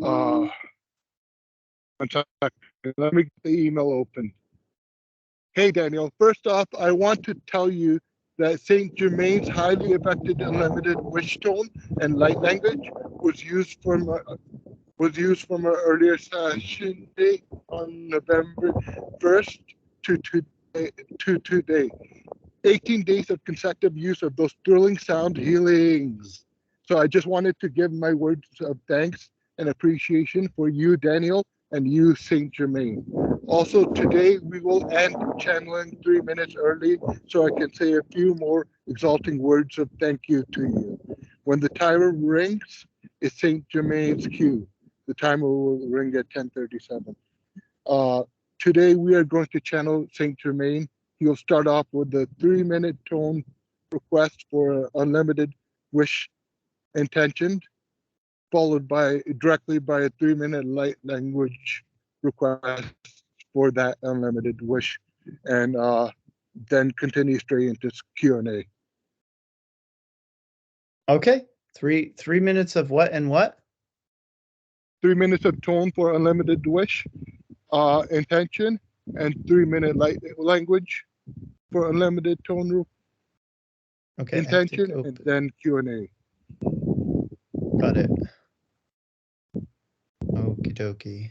Uh, one second. Let me get the email open. Hey, Daniel. First off, I want to tell you that Saint Germain's highly effective unlimited wish tone and light language was used from an earlier session date on November 1st to today. 18 days of consecutive use of those thrilling sound healings. So I just wanted to give my words of thanks and appreciation for you, Daniel, and you, Saint Germain. Also, today we will end channeling 3 minutes early so I can say a few more exalting words of thank you to you. When the timer rings, it's Saint Germain's cue. The timer will ring at 10:37. Today we are going to channel Saint Germain. He'll start off with the 3-minute tone request for unlimited wish intention, followed directly by a 3-minute light language request for that unlimited wish, and then continue straight into Q&A. Okay, three minutes of what and what? 3 minutes of tone for unlimited wish intention, and 3-minute light language for unlimited tone intention, and then Q&A. Got it. Okie dokie.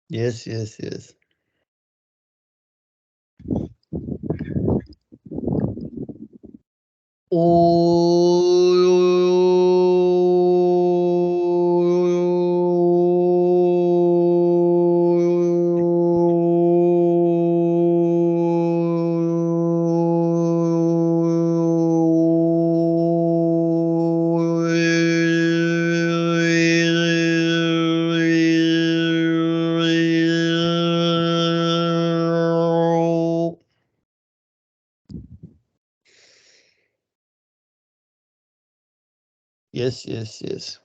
Yes. Yes. Yes. Yes.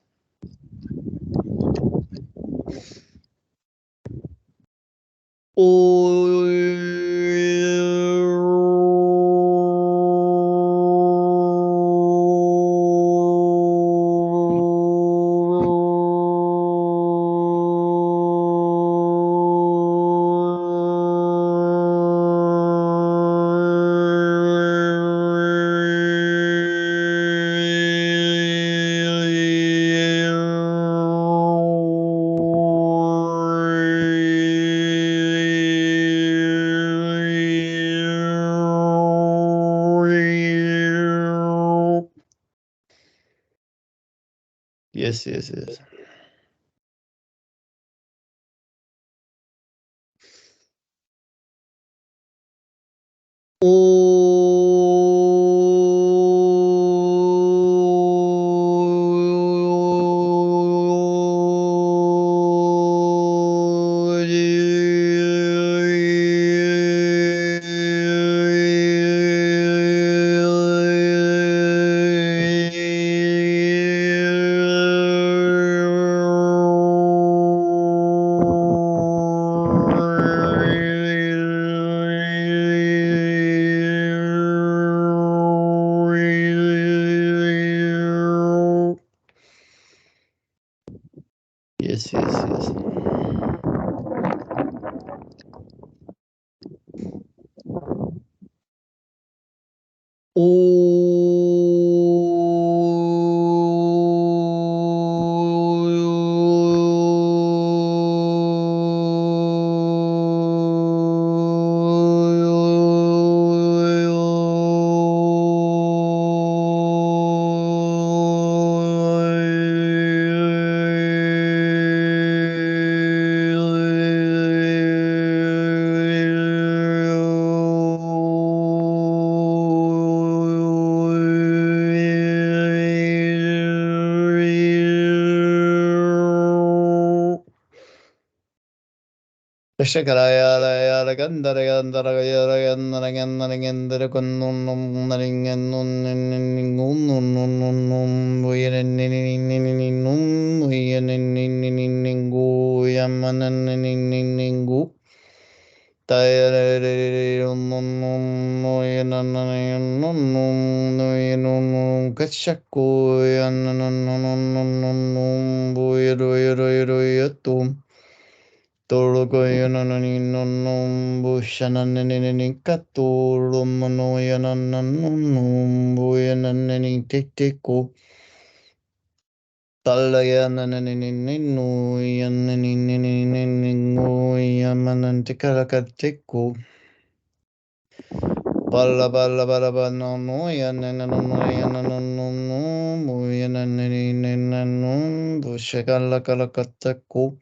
Balla balla balla balla no no ya no no no no ya no no no no mu ya no no no no no bu shakala kala kattaku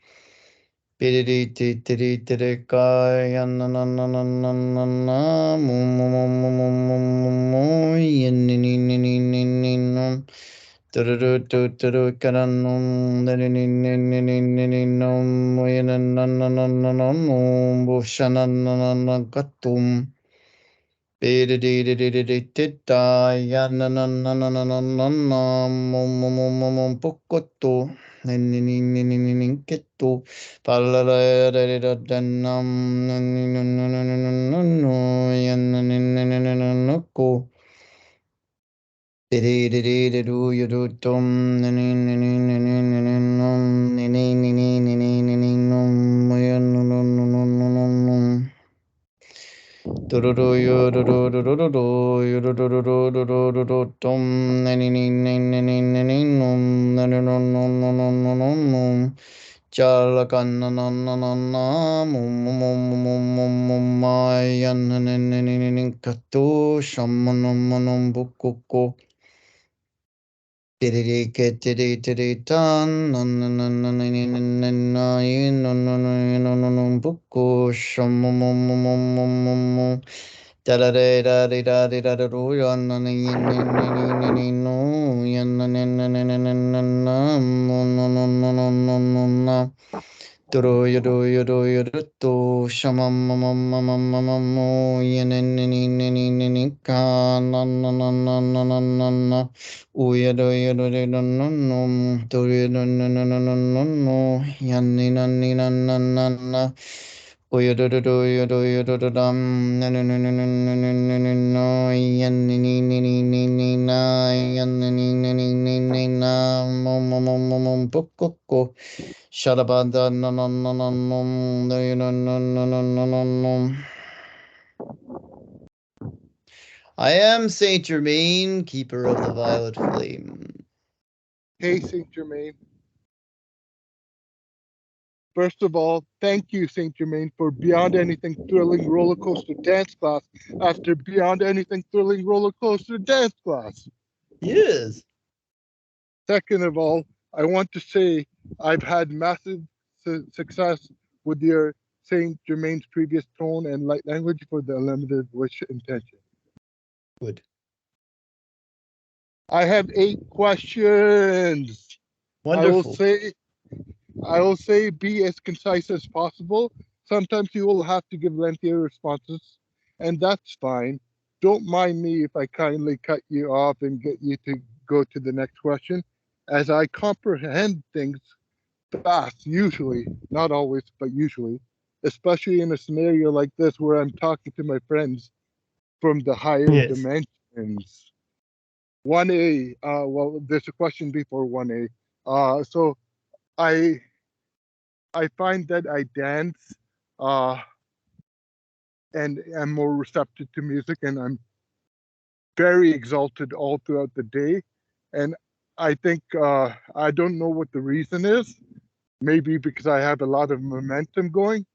piriri ti tiri tiri ka ya no no no no no no no mu mu mu mu mu mu mu mu ya ni ni ni ni ni ni no tururu tu turu karanum ni ni ni ni ni ni ni no mu ya no no no no no no no bu shana no no no katum I am Saint Germain, keeper of the violet flame. Hey, Saint Germain. First of all, thank you, Saint Germain, for Beyond Anything Thrilling Roller Coaster Dance Class after Beyond Anything Thrilling Roller Coaster Dance Class. Yes. Second of all, I want to say I've had massive success with your Saint Germain's previous tone and light language for the unlimited wish intention. Good. I have 8 questions. Wonderful. I will say be as concise as possible. Sometimes you will have to give lengthier responses, and that's fine. Don't mind me if I kindly cut you off and get you to go to the next question, as I comprehend things fast, usually, not always, but usually, especially in a scenario like this where I'm talking to my friends from the higher Yes. dimensions. 1A, well, there's a question before 1A. So I find that I dance and am more receptive to music, and I'm very exalted all throughout the day. And I think I don't know what the reason is. Maybe because I have a lot of momentum going.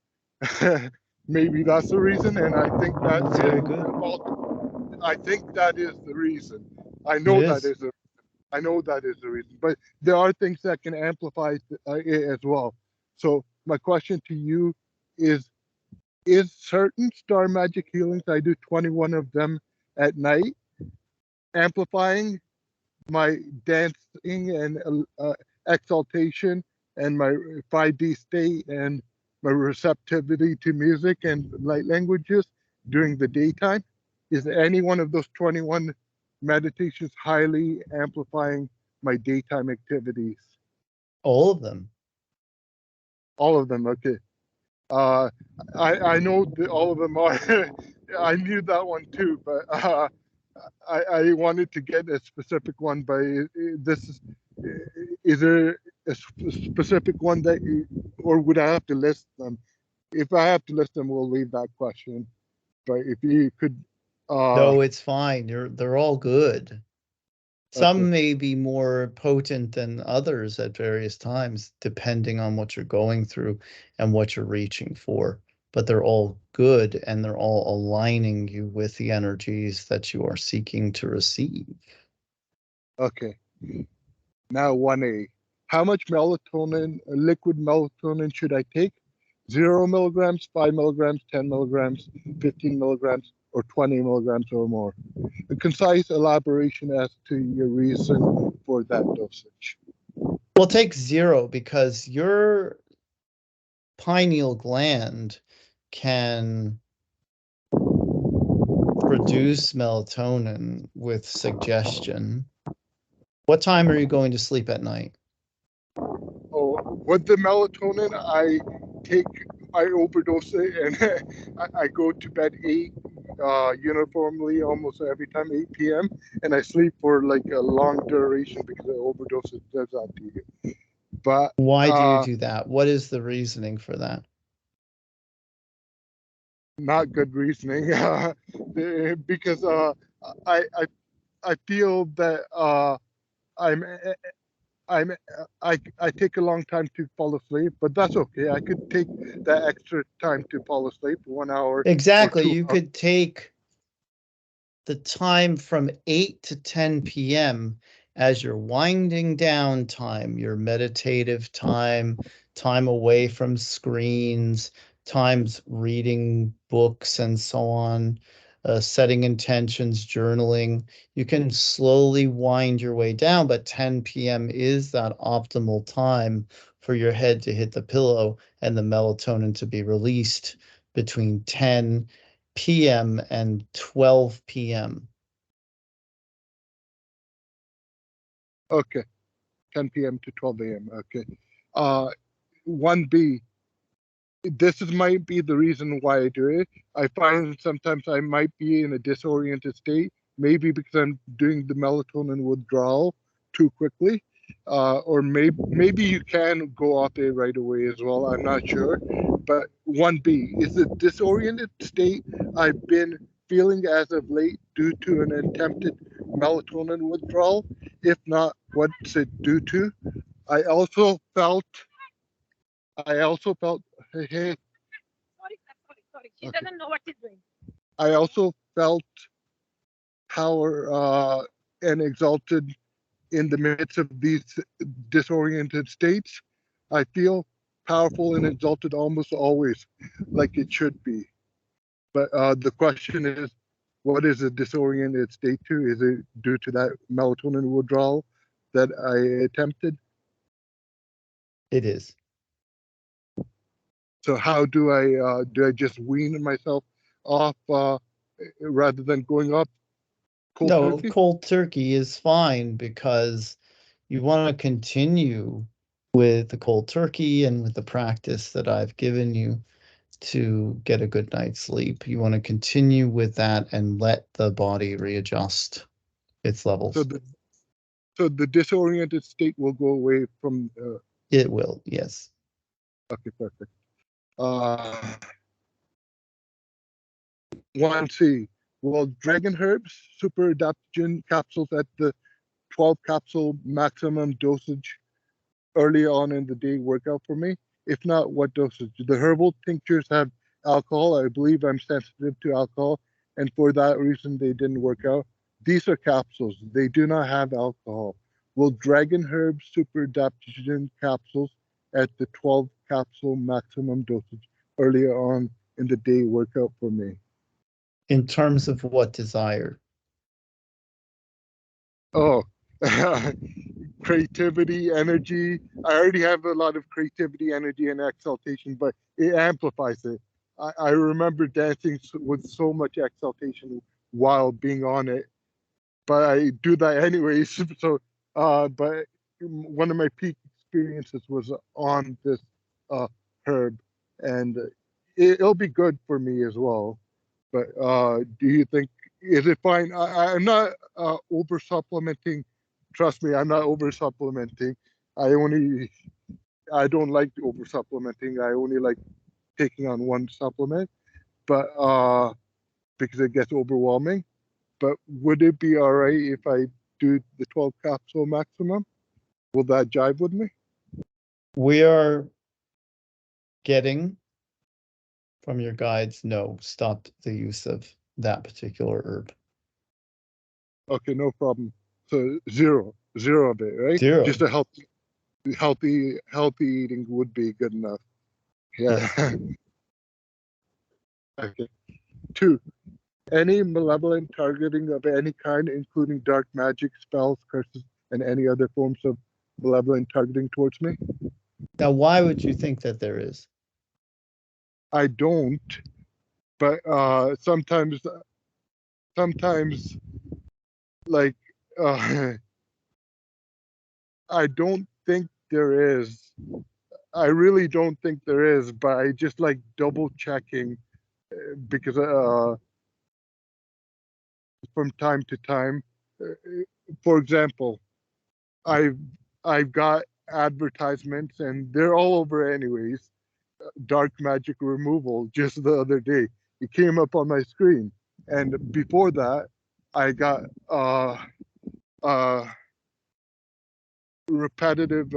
Maybe that's the reason, and I think That's very good. I think that is the reason. I know It that is. is the I know that is the reason, but there are things that can amplify it as well. So my question to you is certain star magic healings, I do 21 of them at night, amplifying my dancing and exaltation and my 5D state and my receptivity to music and light languages during the daytime? Is any one of those 21 meditations highly amplifying my daytime activities? All of them. All of them, okay. I know that all of them are. I knew that one too, but I wanted to get a specific one. But this is there a specific one that, or would I have to list them? If I have to list them, we'll leave that question. But if you could, No, it's fine. They're all good. okay, Some may be more potent than others at various times, depending on what you're going through and what you're reaching for. But they're all good and they're all aligning you with the energies that you are seeking to receive. okay. Now 1A. How much melatonin, liquid melatonin should I take? 0 milligrams, 5 milligrams, 10 milligrams, 15 milligrams, or 20 milligrams or more. A concise elaboration as to your reason for that dosage. Well, take 0 because your pineal gland can produce melatonin with suggestion. What time are you going to sleep at night? Oh, with the melatonin, I overdose it and I go to bed 8, uniformly almost every time, 8 p.m. And I sleep for like a long duration because the overdose does that to you. But Why do you do that? What is the reasoning for that? not good reasoning, because I, I I feel that I'm I'm I take a long time to fall asleep, but that's okay. I could take that extra time to fall asleep, 1 hour or Exactly. 2 You hours. could take the time from 8 to 10 p.m. as your winding down time, your meditative time, time away from screens, times reading books and so on, setting intentions, journaling. You can slowly wind your way down, but 10 p.m. is that optimal time for your head to hit the pillow and the melatonin to be released between 10 p.m. and 12 p.m. Okay, 10 p.m. to 12 a.m. Okay. Uh, 1B. This might be the reason why I do it. I find sometimes I might be in a disoriented state, maybe because I'm doing the melatonin withdrawal too quickly, or maybe you can go off it right away as well. I'm not sure, but 1B is the disoriented state I've been feeling as of late due to an attempted melatonin withdrawal. If not, what's it due to? I also felt. Hey, hey, Sorry. She okay. doesn't know what she's doing. I also felt power and exalted in the midst of these disoriented states. I feel powerful and exalted almost always, like it should be. But the question is, what is a disoriented state to? Is it due to that melatonin withdrawal that I attempted? It is. So how do I just wean myself off rather than going off cold No, turkey? cold turkey is fine because you want to continue with the cold turkey and with the practice that I've given you to get a good night's sleep. You want to continue with that and let the body readjust its So levels. the disoriented state will go away from. It will, yes. Okay, perfect. 1C. Well, dragon herbs, super adaptogen capsules at the 12 capsule maximum dosage early on in the day work out for me? If not, what dosage? The herbal tinctures have alcohol. I believe I'm sensitive to alcohol, and for that reason, they didn't work out. These are capsules. They do not have alcohol. Will dragon herb super adaptogen capsules at the 12 capsule maximum dosage earlier on in the day work out for me? In terms of what desire? Oh, creativity, energy. I already have a lot of creativity, energy, and exaltation, but it amplifies it. I remember dancing with so much exaltation while being on it, but I do that anyways. So, but one of my peak experiences was on this uh, herb, and it'll be good for me as well. But do you think, is it fine? I'm not over supplementing. Trust me, I'm not over supplementing. I don't like over supplementing. I only like taking on one supplement, but because it gets overwhelming. But would it be all right if I do the 12 capsule maximum? Will that jive with me? We are getting from your guides, no, stop the use of that particular herb. Okay, no problem. So zero of it, right? Zero. Just a healthy eating would be good enough. Yeah. Yes. Okay. 2, any malevolent targeting of any kind, including dark magic, spells, curses, and any other forms of malevolent targeting towards me? Now, why would you think that there is? I don't, but sometimes like I don't think there is. I really don't think there is, but I just like double checking because from time to time, for example, I've got advertisements and they're all over anyways. Dark magic removal just the other day. It came up on my screen, and before that, I got repetitive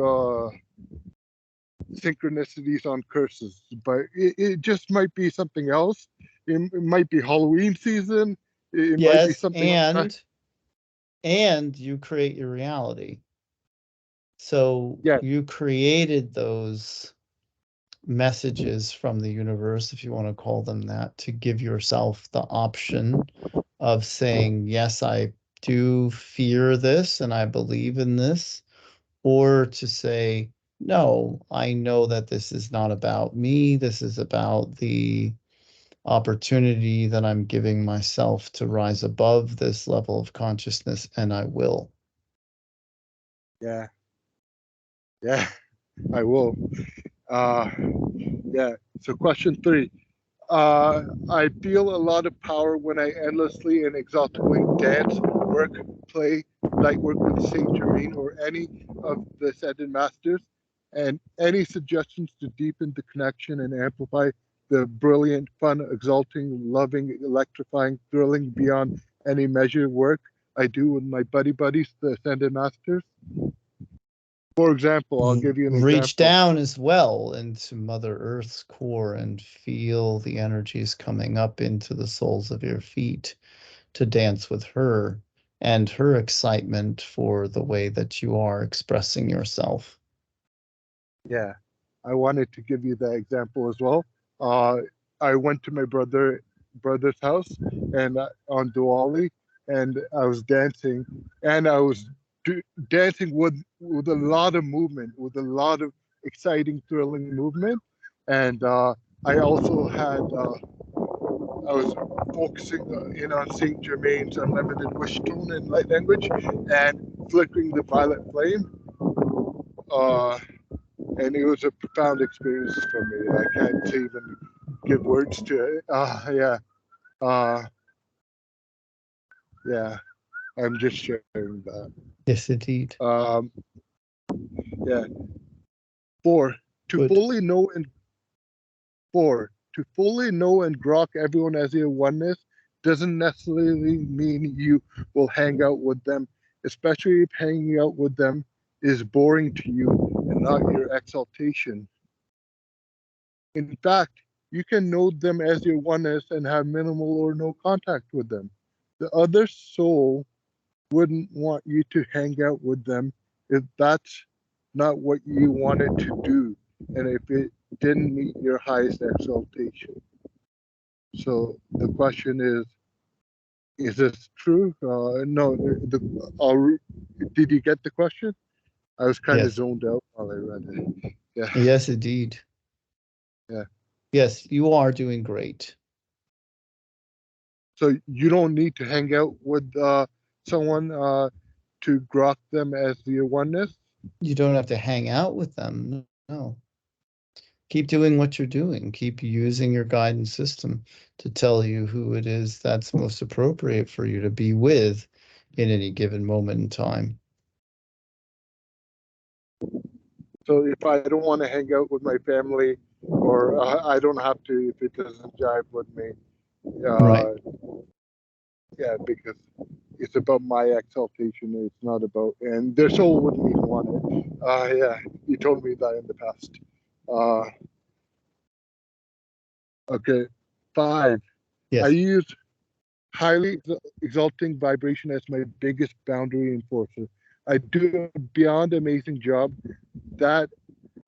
synchronicities on curses, but it just might be something else. It might be Halloween season. It might be Yes, something else. and you create your reality. So Yeah. you created those messages from the universe, if you want to call them that, to give yourself the option of saying, yes, I do fear this and I believe in this, or to say, no, I know that this is not about me. This is about the opportunity that I'm giving myself to rise above this level of consciousness, and I will. Yeah. Yeah, I will. Yeah. So question 3. I feel a lot of power when I endlessly and exhaustively dance, work, play, light work with Saint Germain or any of the ascended masters, and any suggestions to deepen the connection and amplify the brilliant, fun, exalting, loving, electrifying, thrilling beyond any measure work I do with my buddies, the ascended masters. For example, I'll give you an Reach example. down as well into Mother Earth's core and feel the energies coming up into the soles of your feet to dance with her and her excitement for the way that you are expressing yourself. Yeah, I wanted to give you that example as well. I went to my brother's house and on Diwali, and I was dancing, and I was dancing with a lot of movement, with a lot of exciting, thrilling movement, and I also had I was focusing in on Saint Germain's unlimited wish tone and light language, and flickering the violet flame. And it was a profound experience for me. I can't even give words to it. Yeah. I'm just sharing that. Yes, indeed. Yeah. 4, to Good. fully know and grok everyone as a oneness doesn't necessarily mean you will hang out with them, especially if hanging out with them is boring to you and not your exaltation. In fact, you can know them as your oneness and have minimal or no contact with them. The other soul wouldn't want you to hang out with them if that's not what you wanted to do and if it didn't meet your highest exaltation. So the question is this true? No, did you get the question? I was kind of Yes. zoned out while I read it. Yeah. Yes, indeed. Yeah. Yes, you are doing great. So you don't need to hang out with someone to grok them as your oneness. You don't have to hang out with them. No. Keep doing what you're doing. Keep using your guidance system to tell you who it is that's most appropriate for you to be with in any given moment in time. So if I don't want to hang out with my family, or I don't have to if it doesn't jive with me, Right. yeah, because it's about my exaltation. It's not about, and their soul wouldn't even want it. Yeah, you told me that in the past. Okay, 5. I Yes. use highly exalting vibration as my biggest boundary enforcer. I do a beyond amazing job that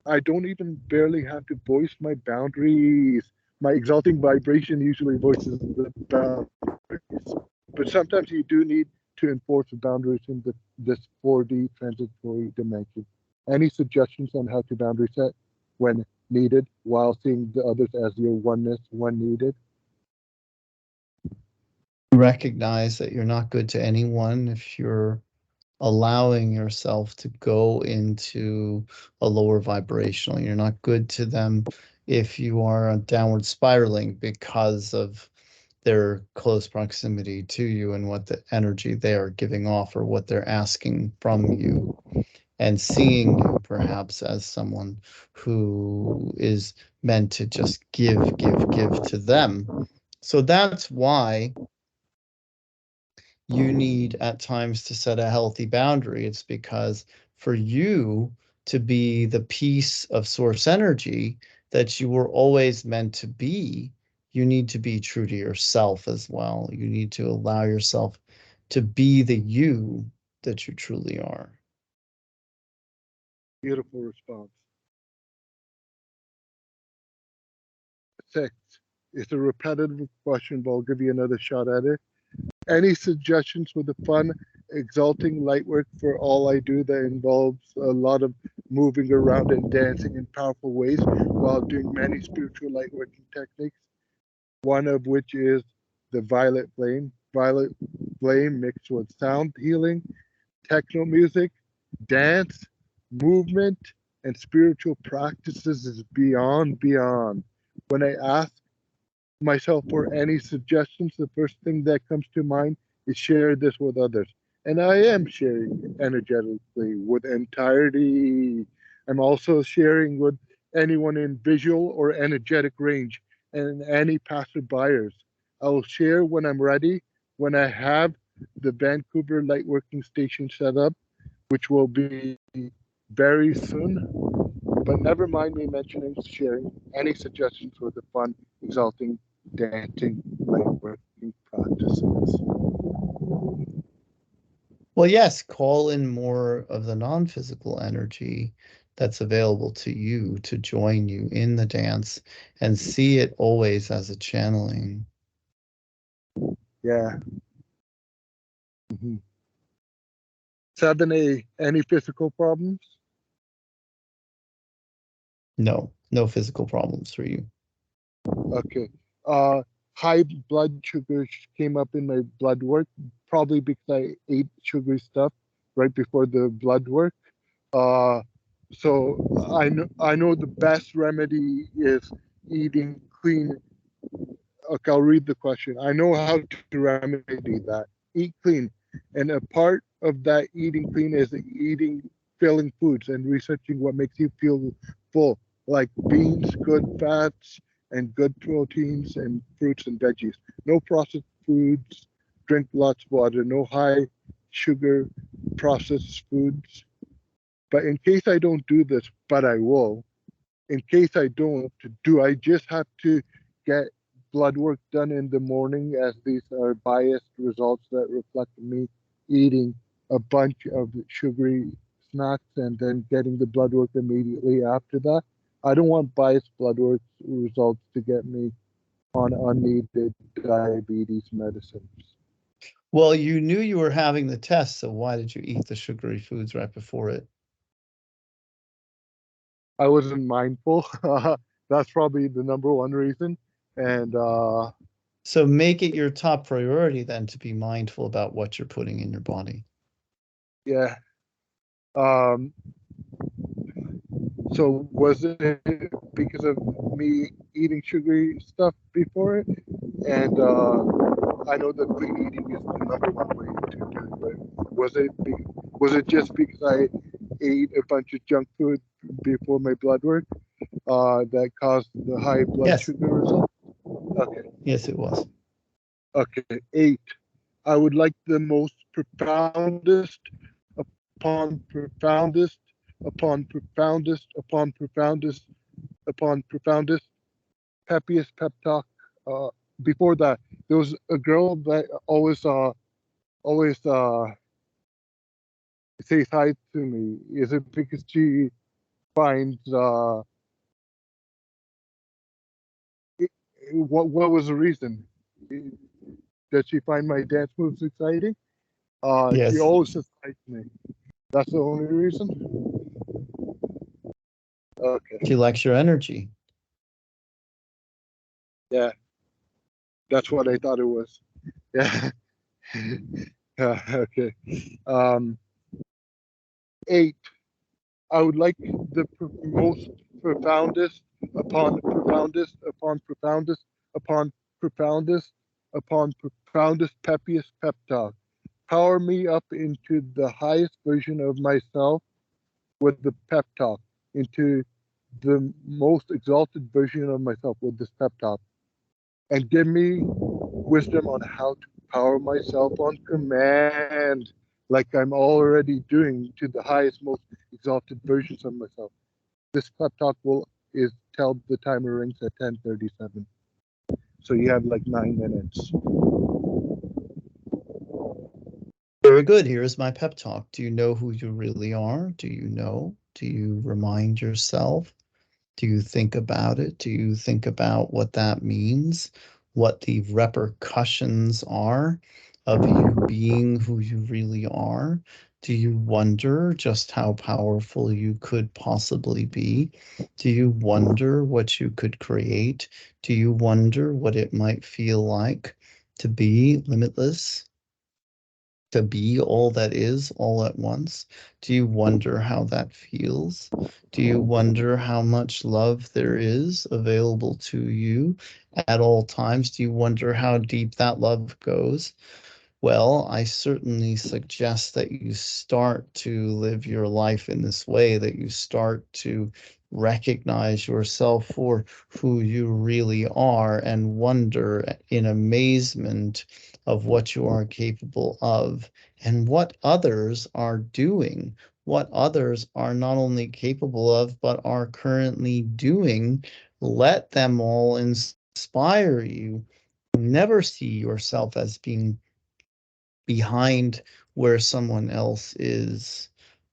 I don't even barely have to voice my boundaries. My exalting vibration usually voices the boundaries. But sometimes you do need to enforce the boundaries in this 4D transitory dimension. Any suggestions on how to boundary set when needed while seeing the others as your oneness when needed? Recognize that you're not good to anyone if you're allowing yourself to go into a lower vibrational. You're not good to them if you are downward spiraling because of their close proximity to you and what the energy they are giving off or what they're asking from you, and seeing you perhaps as someone who is meant to just give to them. So that's why you need at times to set a healthy boundary. It's because for you to be the piece of source energy that you were always meant to be, you need to be true to yourself as well. You need to allow yourself to be the you that you truly are. Beautiful response. 6. It's a repetitive question, but I'll give you another shot at it. Any suggestions with the fun, exalting light work for all I do that involves a lot of moving around and dancing in powerful ways while doing many spiritual light working techniques? One of which is the violet flame. Violet flame mixed with sound healing, techno music, dance, movement, and spiritual practices is beyond. When I ask myself for any suggestions, the first thing that comes to mind is share this with others. And I am sharing energetically with entirety. I'm also sharing with anyone in visual or energetic range and any passerbyers. I will share when I'm ready, when I have the Vancouver Lightworking Station set up, which will be very soon. But never mind me mentioning sharing any suggestions for the fun, exalting, dancing, lightworking practices. Well, yes, call in more of the non-physical energy that's available to you to join you in the dance and see it always as a channeling. Yeah. Mm-hmm. 7A, any physical problems? No, no physical problems for you. Okay. High blood sugars came up in my blood work, probably because I ate sugary stuff right before the blood work. So I know the best remedy is eating clean. Okay, I'll read the question. I know how to remedy that. Eat clean. And a part of that eating clean is eating filling foods and researching what makes you feel full, like beans, good fats, and good proteins, and fruits and veggies. No processed foods. Drink lots of water. No high sugar processed foods. But in case I don't do this, but I will, in case I don't, do I just have to get blood work done in the morning, as these are biased results that reflect me eating a bunch of sugary snacks and then getting the blood work immediately after that? I don't want biased blood work results to get me on unneeded diabetes medicines. Well, you knew you were having the test, so why did you eat the sugary foods right before it? I wasn't mindful. That's probably the number one reason. And So make it your top priority then to be mindful about what you're putting in your body. yeah. Um, So was it because of me eating sugary stuff before it? And I know that clean eating is the number one way to do it, but was it just because I ate a bunch of junk food before my blood work that caused the high blood Yes. sugar result? Okay. Yes, it was. Okay. 8. I would like the most profoundest upon profoundest upon profoundest upon profoundest upon profoundest happiest pep talk. Before that, there was a girl that always says hi to me. Is it because she finds it, what was the reason? Did she find my dance moves exciting? She Yes. always says hi to me. That's the only reason. Okay. She likes your energy. Yeah, that's what I thought it was. Yeah. Okay. 8. I would like the most profoundest upon profoundest upon profoundest upon profoundest upon profoundest peppiest pep talk. Power me up into the highest version of myself with the pep talk, into the most exalted version of myself with this pep talk, and give me wisdom on how to power myself on command, like I'm already doing to the highest, most exalted versions of myself. This pep talk will is till the timer rings at 10:37. So you have like 9 minutes. Very good. Here's my pep talk. Do you know who you really are? Do you know? Do you remind yourself? Do you think about it? Do you think about what that means? What the repercussions are of you being who you really are? Do you wonder just how powerful you could possibly be? Do you wonder what you could create? Do you wonder what it might feel like to be limitless? To be all that is all at once? Do you wonder how that feels? Do you wonder how much love there is available to you at all times? Do you wonder how deep that love goes? Well, I certainly suggest that you start to live your life in this way, that you start to recognize yourself for who you really are and wonder in amazement of what you are capable of and what others are doing, what others are not only capable of, but are currently doing. Let them all inspire you. Never see yourself as being behind where someone else is,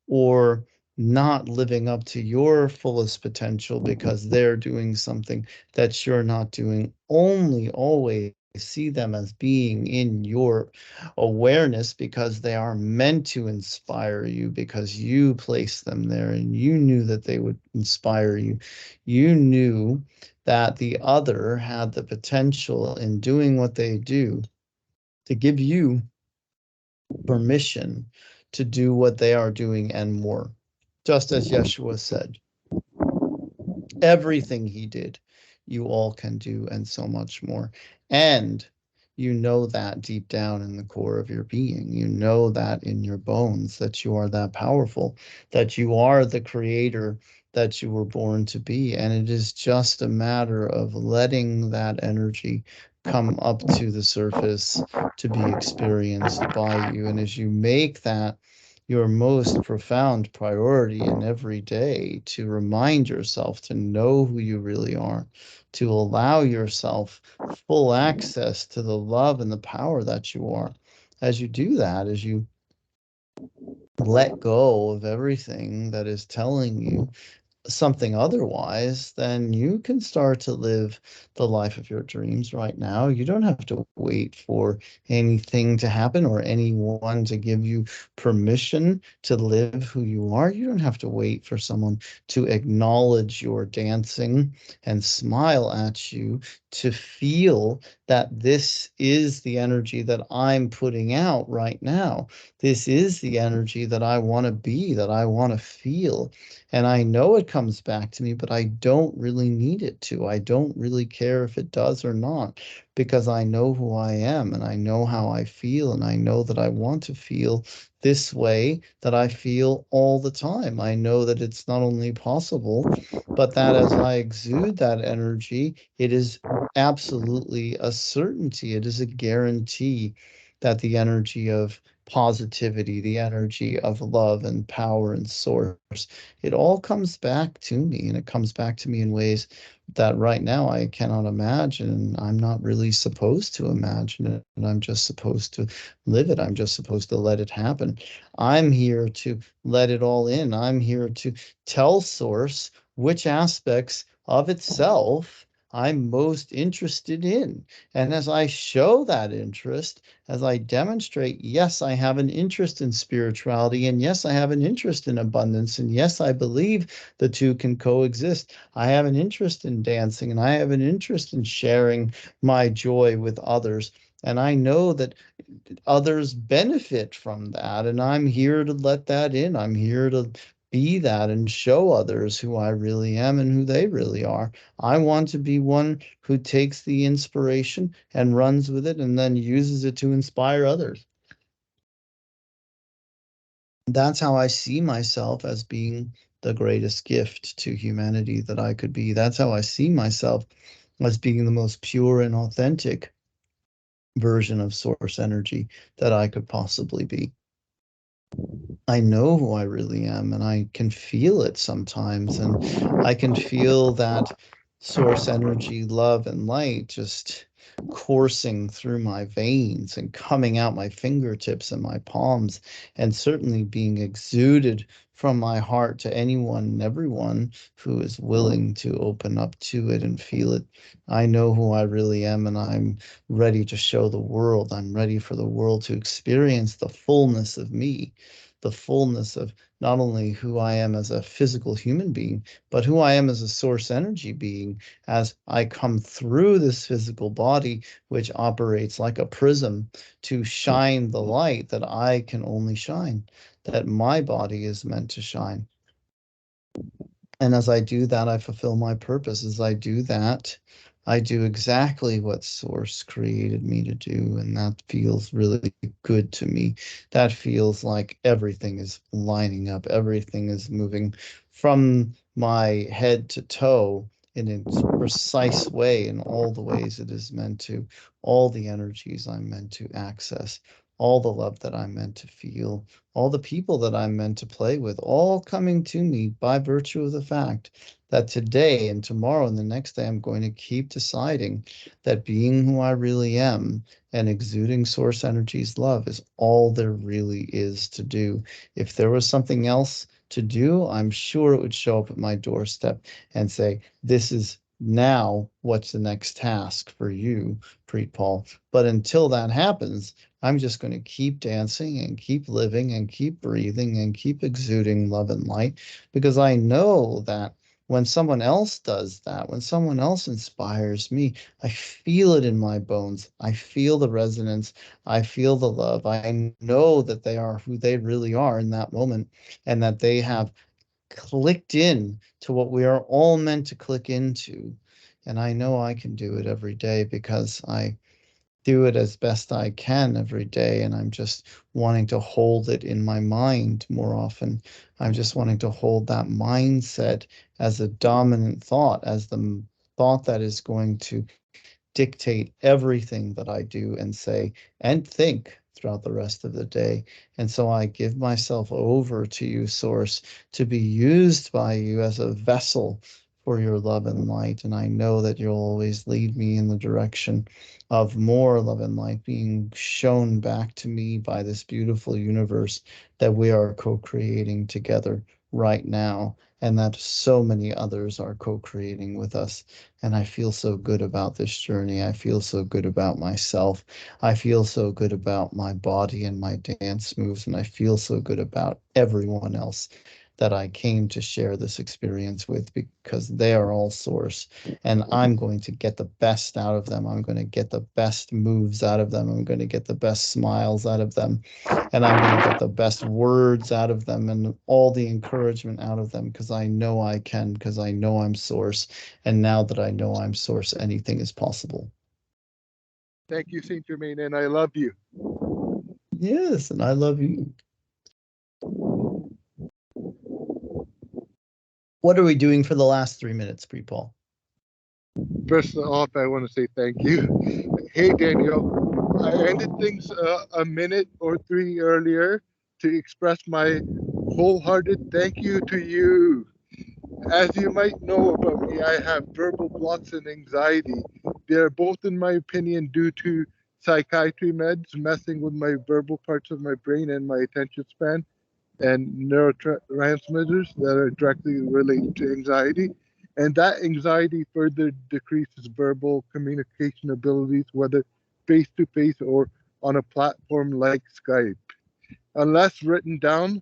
or not living up to your fullest potential because they're doing something that you're not doing. Only always see them as being in your awareness because they are meant to inspire you, because you placed them there and you knew that they would inspire you. You knew that the other had the potential in doing what they do to give you permission to do what they are doing and more. Just as Yeshua said, everything he did, you all can do and so much more. And you know that deep down in the core of your being. You know that in your bones, that you are that powerful, that you are the creator that you were born to be. And it is just a matter of letting that energy come up to the surface to be experienced by you. And as you make that your most profound priority in every day, to remind yourself to know who you really are, to allow yourself full access to the love and the power that you are. As you do that, as you let go of everything that is telling you something otherwise, then you can start to live the life of your dreams right now. You don't have to wait for anything to happen or anyone to give you permission to live who you are. You don't have to wait for someone to acknowledge your dancing and smile at you to feel that this is the energy that I'm putting out right now. This is the energy that I want to be, that I want to feel. And I know it comes back to me, but I don't really need it to. I don't really care if it does or not, because I know who I am and I know how I feel, and I know that I want to feel this way that I feel all the time. I know that it's not only possible, but that as I exude that energy, it is absolutely a certainty. It is a guarantee that the energy of positivity, the energy of love and power and source, it all comes back to me, and it comes back to me in ways that right now I cannot imagine. I'm not really supposed to imagine it, and I'm just supposed to live it. I'm just supposed to let it happen. I'm here to let it all in. I'm here to tell Source which aspects of itself I'm most interested in. And as I show that interest, as I demonstrate, yes, I have an interest in spirituality, and yes, I have an interest in abundance, and yes, I believe the two can coexist. I have an interest in dancing, and I have an interest in sharing my joy with others. And I know that others benefit from that, and I'm here to let that in. I'm here to be that and show others who I really am and who they really are. I want to be one who takes the inspiration and runs with it and then uses it to inspire others. That's how I see myself as being the greatest gift to humanity that I could be. That's how I see myself as being the most pure and authentic version of source energy that I could possibly be. I know who I really am, and I can feel it sometimes, and I can feel that source energy, love and light just coursing through my veins and coming out my fingertips and my palms, and certainly being exuded from my heart to anyone and everyone who is willing to open up to it and feel it. I know who I really am, and I'm ready to show the world. I'm ready for the world to experience the fullness of me, the fullness of not only who I am as a physical human being, but who I am as a source energy being, as I come through this physical body, which operates like a prism to shine the light that I can only shine, that my body is meant to shine. And as I do that, I fulfill my purpose. As I do that, I do exactly what Source created me to do. And that feels really good to me. That feels like everything is lining up, everything is moving from my head to toe in its precise way, in all the ways it is meant to, all the energies I'm meant to access, all the love that I'm meant to feel, all the people that I'm meant to play with, all coming to me by virtue of the fact that today and tomorrow and the next day, I'm going to keep deciding that being who I really am and exuding source energy's love is all there really is to do. If there was something else to do, I'm sure it would show up at my doorstep and say, this is now what's the next task for you, Preet Paul. But until that happens, I'm just going to keep dancing and keep living and keep breathing and keep exuding love and light, because I know that when someone else does that, when someone else inspires me, I feel it in my bones. I feel the resonance. I feel the love. I know that they are who they really are in that moment, and that they have clicked in to what we are all meant to click into. And I know I can do it every day because I do it as best I can every day. And I'm just wanting to hold it in my mind more often. I'm just wanting to hold that mindset as a dominant thought, as the thought that is going to dictate everything that I do and say and think throughout the rest of the day. And so I give myself over to you, Source, to be used by you as a vessel for your love and light. And I know that you'll always lead me in the direction of more love and light being shown back to me by this beautiful universe that we are co-creating together right now, and that so many others are co-creating with us. And I feel so good about this journey. I feel so good about myself. I feel so good about my body and my dance moves. And I feel so good about everyone else. that I came to share this experience with, because they are all source, and I'm going to get the best out of them. I'm going to get the best moves out of them. I'm going to get the best smiles out of them, and I'm going to get the best words out of them and all the encouragement out of them, because I know I can, because I know I'm source. And now that I know I'm source, anything is possible. Thank you, Saint Germain, and I love you. Yes, and I love you. What are we doing for the last 3 minutes, Pre-Paul? First off, I want to say thank you. Hey, Daniel, I ended things a minute or 3 earlier to express my wholehearted thank you to you. As you might know about me, I have verbal blocks and anxiety. They're both, in my opinion, due to psychiatry meds messing with my verbal parts of my brain and my attention span, and neurotransmitters that are directly related to anxiety. And that anxiety further decreases verbal communication abilities, whether face to face or on a platform like Skype. Unless written down,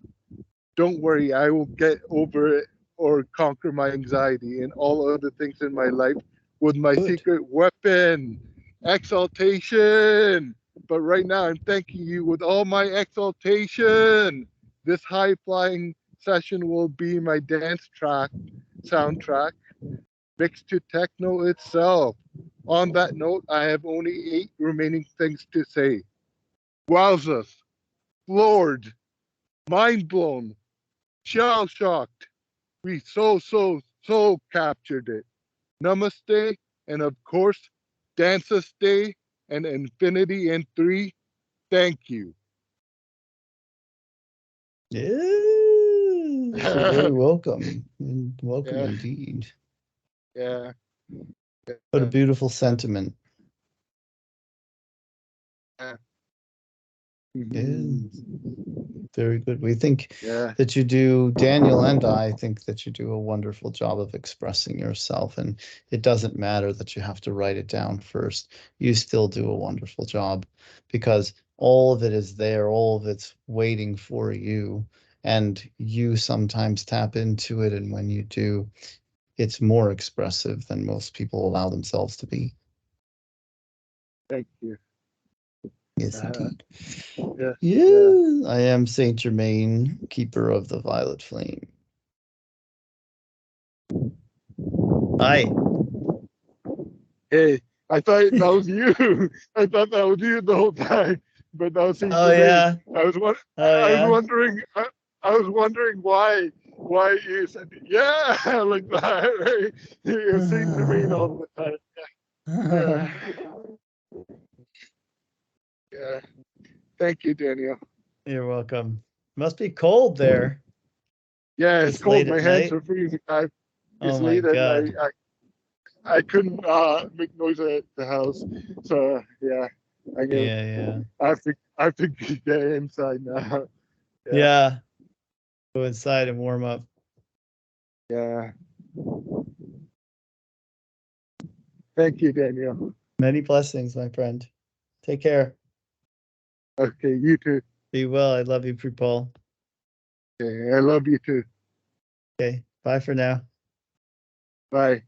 don't worry, I will get over it or conquer my anxiety and all other things in my life with my secret weapon, exaltation. But right now, I'm thanking you with all my exaltation. This high flying session will be my dance track, soundtrack, mixed to techno itself. On that note, I have only 8 remaining things to say. Wowzers, floored, mind blown, shell shocked. We so captured it. Namaste, and of course, Dansa Stay and Infinity in 3. Thank you. Yeah, you're very welcome. Welcome Yeah. indeed. Yeah. What a beautiful sentiment. Yeah. Yeah. Very good. We think Yeah. that you do, Daniel and I think that you do a wonderful job of expressing yourself, and it doesn't matter that you have to write it down first. You still do a wonderful job, because all of it is there, all of it's waiting for you, and you sometimes tap into it, and when you do, it's more expressive than most people allow themselves to be. Thank you. Yes, indeed. Yeah. Yeah, I am Saint Germain, keeper of the violet flame. Hi. Hey, I thought that was you. I thought that was you the whole time, but that was Saint Oh Germain. yeah. I was Oh I was yeah. wondering. I was wondering why you said yeah like that. Right? You're Saint Germain all the time. Yeah. Yeah. Thank you, Daniel. You're welcome. Must be cold there. Yeah, it's This late cold. My at hands night. are freezing. It's Oh my late at night. God. I couldn't make noise at the house, so yeah. I guess Yeah. I have to get inside now. Yeah. Go inside and warm up. Yeah. Thank you, Daniel. Many blessings, my friend. Take care. Okay, you too. Be well. I love you, Pre-Paul. Okay, I love you too. Okay. Bye for now. Bye.